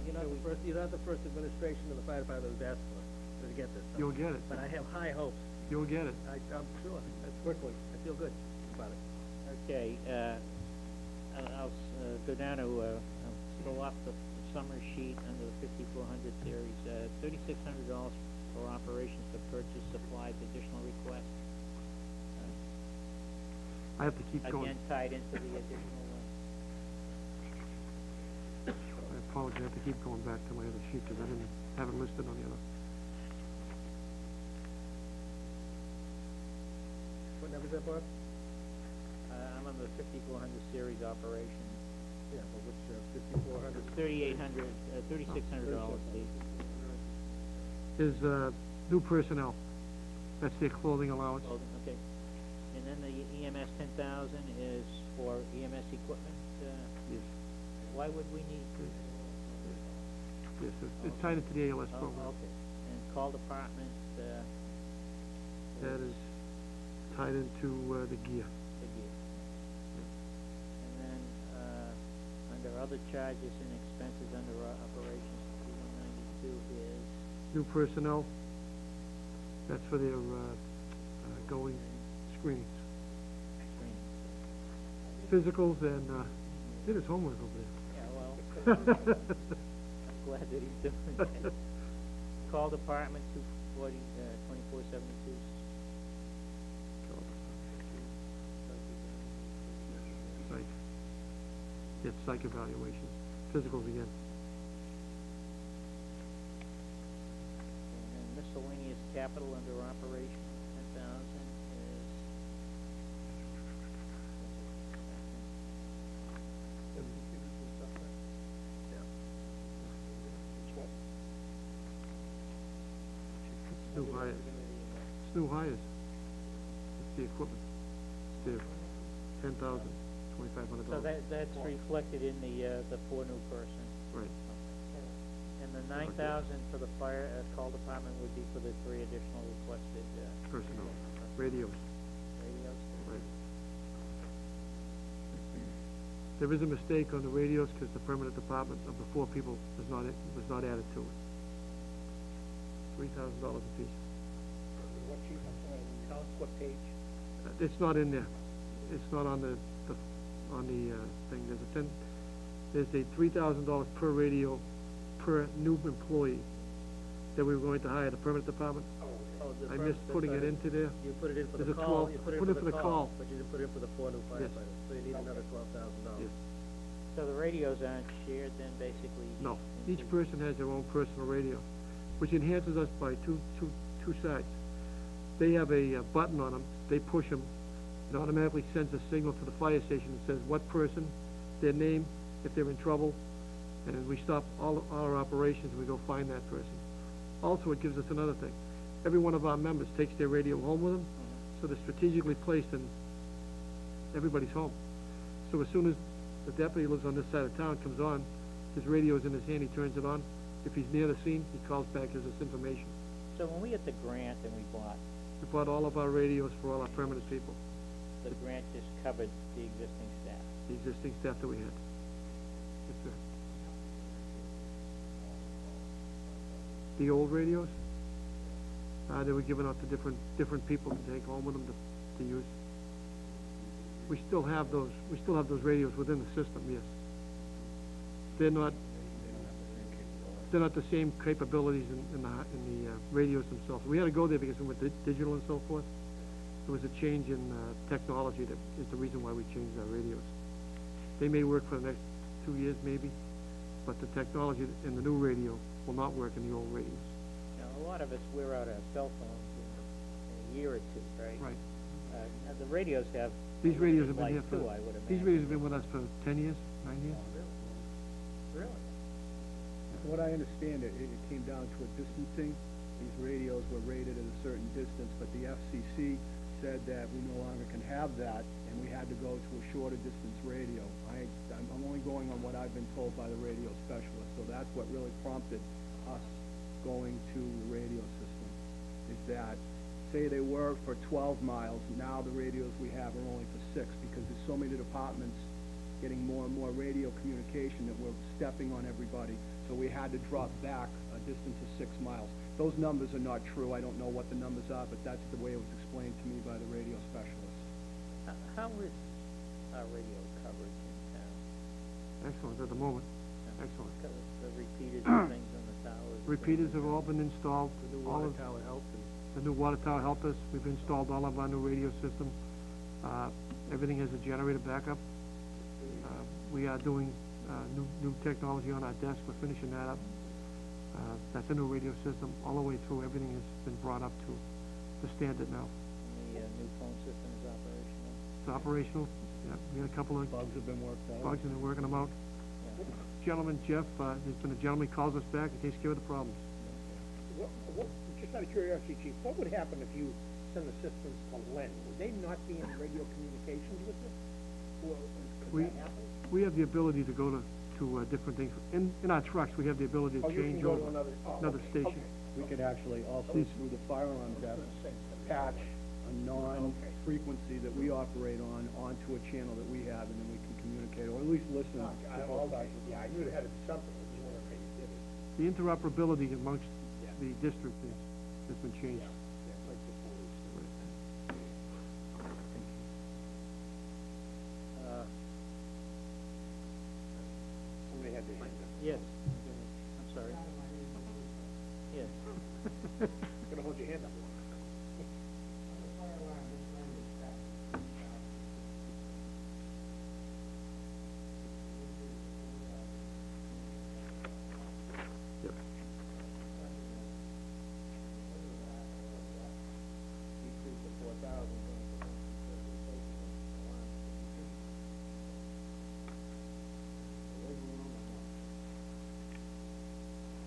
you're not the first administration in the fire department who's asked for to get this. You'll get it. But I have high hopes. You'll get it. I'm sure. Quickly. I feel good about it. Okay, I'll go down to, fill up the summary sheet under the 5400 series, $3,600 for operations to purchase supplies, additional request. I have to keep going. Again, tied into the additional, I apologize, I have to keep going back to my other sheet because I didn't have it listed on the other. What number is that, Bob? I'm on the 5400 series operation. Yeah, but which 5400? $3,600, please. Is new personnel. That's their clothing allowance. Okay. And then the EMS 10,000 is for EMS equipment. Yes. Why would we need? Yes, it's tied into the ALS program. Okay. And call department. That is tied into the gear. The gear. And then under other charges and expenses under operations, 192 is new personnel. That's for their going screenings. Physicals and did his homework over there. Yeah, well, I'm glad that he's doing that. Call department 240, 2472. Psych. Get psych evaluations. Physicals again. And then miscellaneous capital under operation, 10,000 is. It's new hires. It's new hires. It's the equipment. It's the 10,000, $2,500. So that's reflected in the 4 new person. Right. And the 9,000 for the fire call department would be for the 3 additional requested Personnel. Radios. radios. Right. There is a mistake on the radios because the permanent department of the 4 people was not added to it. $3,000 a piece. What sheet? I'm sorry. Count what page? It's not in there. It's not on the thing. There's a $3,000 per radio per new employee that we were going to hire the permanent department. Oh, I missed putting it into there. You put it in for There's the a call. 12 You put it put in it for the call, but you didn't put it in for the 4 new firefighters. So you need another $12,000. Yes. So the radios aren't shared then, basically? No. Each person has their own personal radio, which enhances us by two sides. They have a button on them. They push them. It automatically sends a signal to the fire station that says what person, their name, if they're in trouble, and we stop all our operations and we go find that person. Also, it gives us another thing. Every one of our members takes their radio home with them, so they're strategically placed in everybody's home. So as soon as the deputy who lives on this side of town comes on, his radio is in his hand, he turns it on. If he's near the scene, he calls back, gives us information. So when we get the grant and we bought all of our radios for all our permanent people. the grant just covered the existing staff? The existing staff that we had. Yes, sir. The old radios, they were given out to different people to take home with them to use. We still have those radios within the system, yes. They're not the same capabilities in the radios themselves. We had to go there because we went digital and so forth. There was a change in technology that is the reason why we changed our radios. They may work for the next 2 years maybe, but the technology in the new radio will not work in the old radios. Now, a lot of us wear out our cell phones in a year or two, right? Right. Now the radios have These radios have been here for, too, I would imagine. these radios have been with us for 10 years, 9 years. Really? From what I understand, it came down to a distancing. These radios were rated at a certain distance, but the FCC said that we no longer can have that, and we had to go to a shorter distance radio. I'm only going on what I've been told by the radio specialist, so that's what really prompted us going to the radio system, is that, say they were for 12 miles, now the radios we have are only for 6, because there's so many departments getting more and more radio communication, that we're stepping on everybody. So we had to drop back a distance of 6 miles. Those numbers are not true. I don't know what the numbers are, but that's the way it was explained to me by the radio specialist. How is our radio coverage in town? Excellent at the moment, excellent. The repeaters and things on the towers? Repeaters have all been installed. The new All water of- tower helped, and The new water tower helped us. We've installed all of our new radio system. Everything has a generator backup. We are doing new technology on our desk. We're finishing that up. That's a new radio system. All the way through, everything has been brought up to the standard now. And the new phone system is operational? It's operational. Yeah, we had a couple of Bugs have been worked out. bugs and they're working them out. Yeah. Gentleman, Jeff, there's been a gentleman who calls us back and takes care of the problems. Just out of curiosity, Chief, what would happen if you send the systems to Lynn? Would they not be in radio communications with this? Well, We- could that happen? We have the ability to go to different things. In our trucks, we have the ability to Oh, you can change go to over another another okay, station. We could actually also, through the firearm desk, patch a non-frequency that we operate on onto a channel that we have, and then we can communicate, or at least listen. Yeah, I knew there had to be something, I just wondered how you did it. The interoperability amongst the district has been changed. Yeah, like the police. Somebody had their hand up. Yes. I'm sorry. Yes. Gonna hold your hand up. Yep. Decrease of 4,000.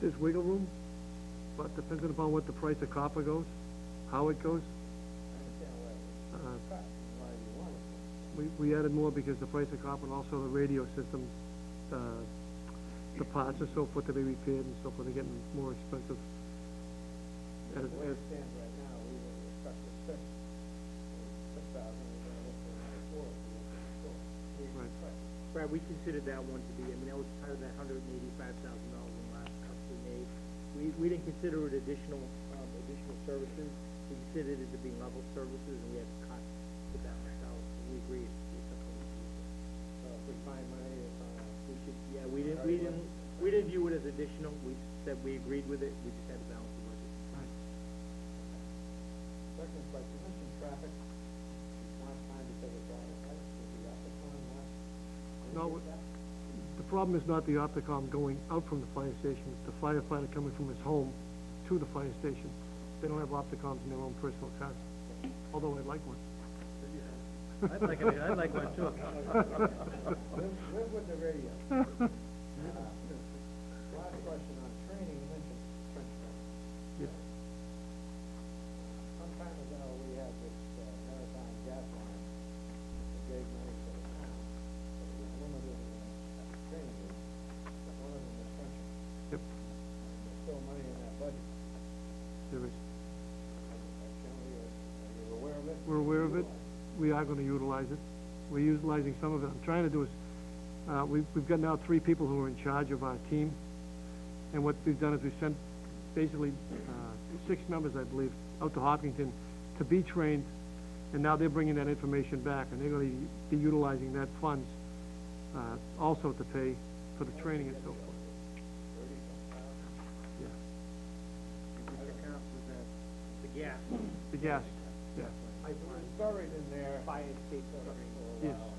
There's wiggle room, but depending upon what the price of copper goes, how it goes. We added more because the price of copper and also the radio systems, the parts and so forth to be repaired and so forth, are getting more expensive. As, The way it stands right now, we would expect to 6,000, we're gonna look for another 4. Brad, we considered that one to be, I mean, that was part of that $185,000 in last cuts we made. We didn't consider it additional services. We considered it to be level services, and we had to cut the balance out. We agreed. So if we find money, We should, yeah, we didn't view it as additional. We said we agreed with it. We just had to balance the budget. second question, you mentioned traffic. Last time because of traffic, right? Was the Opticon last? No, the problem is not the Opticom going out from the fire station, it's the firefighter coming from his home to the fire station. They don't have Opticoms in their own personal cars, although I'd like one. I'd like one too. Live with the radio. Last question on training, you mentioned trench training. Yes. Some time ago, we had this maritime gas line that gave money to the town, but it was limited training group, but one of them was trenching. Yep, There's still money in that budget. there is. Are you aware of it? We're aware of it. We are gonna utilize it. We're utilizing some of it. I'm trying to do is, we've got now 3 people who are in charge of our team. And what we've done is we've sent basically, 6 members, I believe, out to Hopkinton to be trained. And now they're bringing that information back, and they're gonna be utilizing that funds, also to pay for the training and so forth. Yeah. The gas. The gas, yeah. It was buried in there. Fire escape for a Yes. while,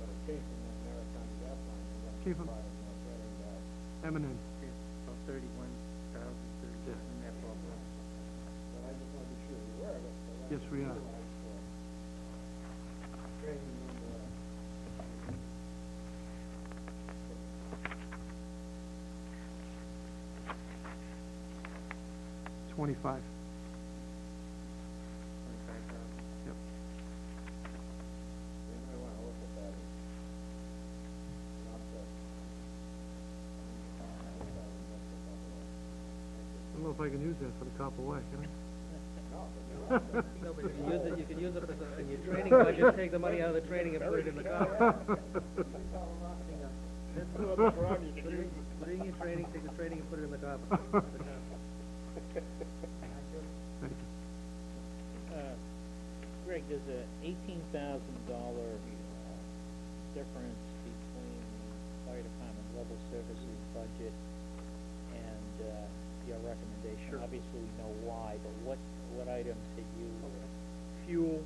but it came from that maritime gas line. and that's Came from- why it's not better than that. M&M. About 31,000, Yeah. in that ballpark. But I just want to be sure you're aware of it. so that's Yes, we are. utilized for training and, 25. 25,000. Yep. you might want to look at that. Not that. I don't know if I can use that for the copper wire, can I? No, No, but you can use it as in your training budget, take the money out of the training and put it in the copper. Put it in your training, take the training and put it in the copper. Greg, there's a $18,000 difference between the fire department level services budget and your recommendation. Sure. Obviously, we know why, but what items did you? Fuel,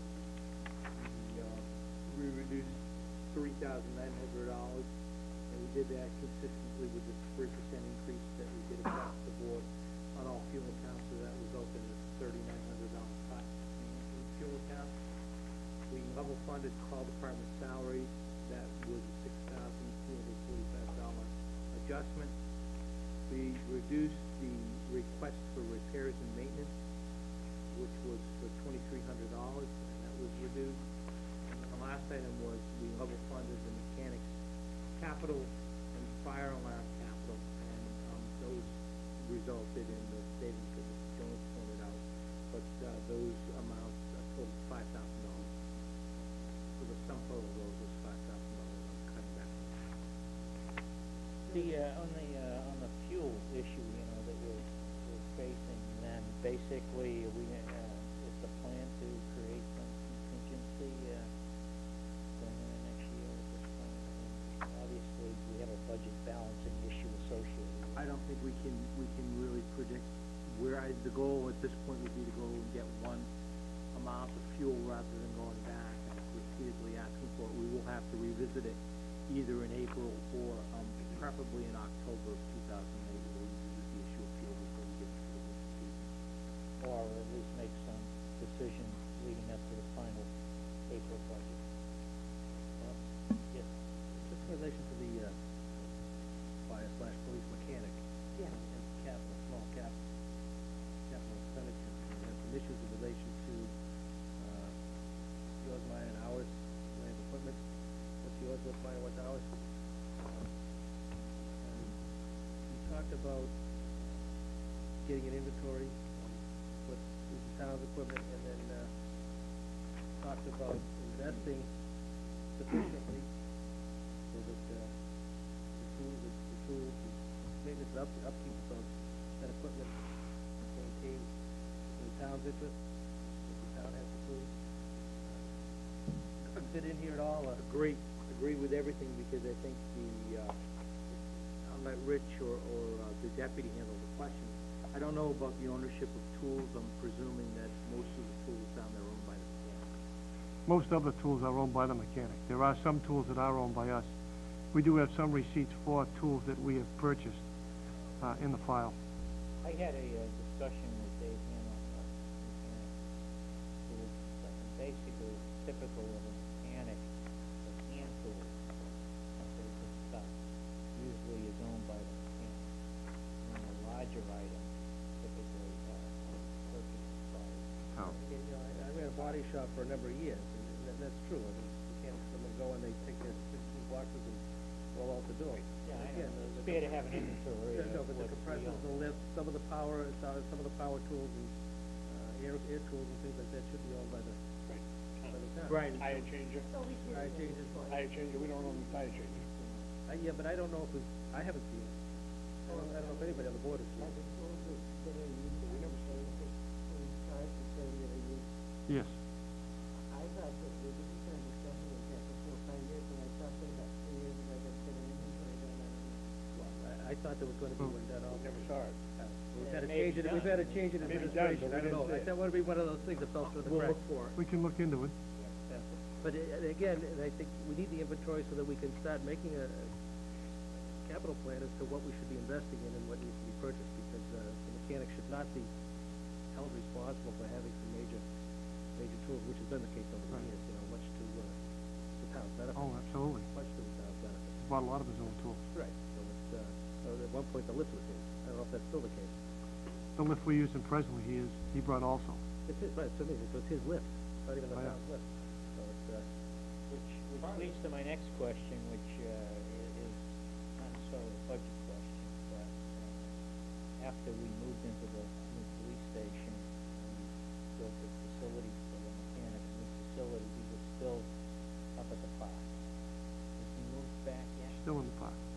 we reduced $3,900, and we did that consistently with the 3% increase that we did across the board on all fuel accounts, so that resulted in a $3,900 cut in fuel accounts. We level funded call department salaries, that was a $6,245 adjustment. We reduced the request for repairs and maintenance, which was for $2,300, and that was reduced. And the last item was we level funded the mechanics capital and fire alarm capital, and those resulted in the savings that Mr. Jones pointed out. But those amounts totaled $5,000. So the sum total of those was $5,000 cut back. On the fuel issue, that we're facing, then basically is the plan to create some contingency going into next year at this point? Obviously, we have a budget balancing issue associated with it. I don't think we can really predict where the goal at this point would be to go and get one amount of fuel rather than going back and repeatedly asking for it. We will have to revisit it either in April or preferably in October of 2008. We'll revisit the issue of fuel before we get to the winter season. Or at least make some decisions leading up to the final April budget. Yes. Just in relation to the fire/police mechanic. Yeah. And capital, small capital expenditures. And there's some issues in relation to yours, mine, and ours, land equipment. What's yours, what's mine, what's ours? And you talked about getting an inventory on what is the town's equipment, and then talked about investing sufficiently so that the maintenance and upkeep of that equipment maintains the town's interest, if the town has the tools. Fit in here at all? Agree with everything, because I think I'll let Rich or the deputy handle the question. I don't know about the ownership of tools. I'm presuming that most of the tools down there are owned by the mechanic. Most of the tools are owned by the mechanic. There are some tools that are owned by us. We do have some receipts for tools that we have purchased in the file. I had a discussion with Dave Hannon on mechanic tools and stuff, and basically typical of a mechanic, the hand tools, something this stuff, usually is owned by the mechanic. And a larger item typically purchased by. Oh. I ran a body shop for a number of years, and that's true. I mean, mechanics come and go, and they take their 16 boxes and roll out the door. Yeah, I Again, know. It's fair to have an inventory. No, but the compressors, the lifts, some of the power tools and air tools and things like that should be owned by the town. Right. Tire changer. Tire changes, fine. Tire changer, we don't own the tire changer. Yeah, but I don't know if I haven't seen it. I don't know if anybody on the board has seen it. Yes. I thought that we didn't spend the stuff in the for 5 years, and I thought they got 3 years, and I got to get an inventory done on it. I thought there was gonna be one done all. Never saw it. We've had a change in Maybe done, administration, but I we don't know. didn't see it. That would be one of those things that fell through the We'll cracks. look for it. We can look into it. Yeah. But again, and I think we need the inventory so that we can start making a capital plan as to what we should be investing in and what needs to be purchased, because the mechanic should not be held responsible for having some major tools, which has been the case over the Right. years, much to the town's benefit. Oh, absolutely. Much to the town's benefit. He bought a lot of his own tools. Right, so at one point the lift was his. I don't know if that's still the case. The lift we're using presently, he brought also. It's his, right, so it's his lift, not even the Oh, yeah. town's lift. So it's, Which leads to my next question, which is not necessarily a budget question, but after we moved into the new police station, we built a facility for the mechanics, and this facility, he was still up at the park. Has he moved back yet? Still in the park.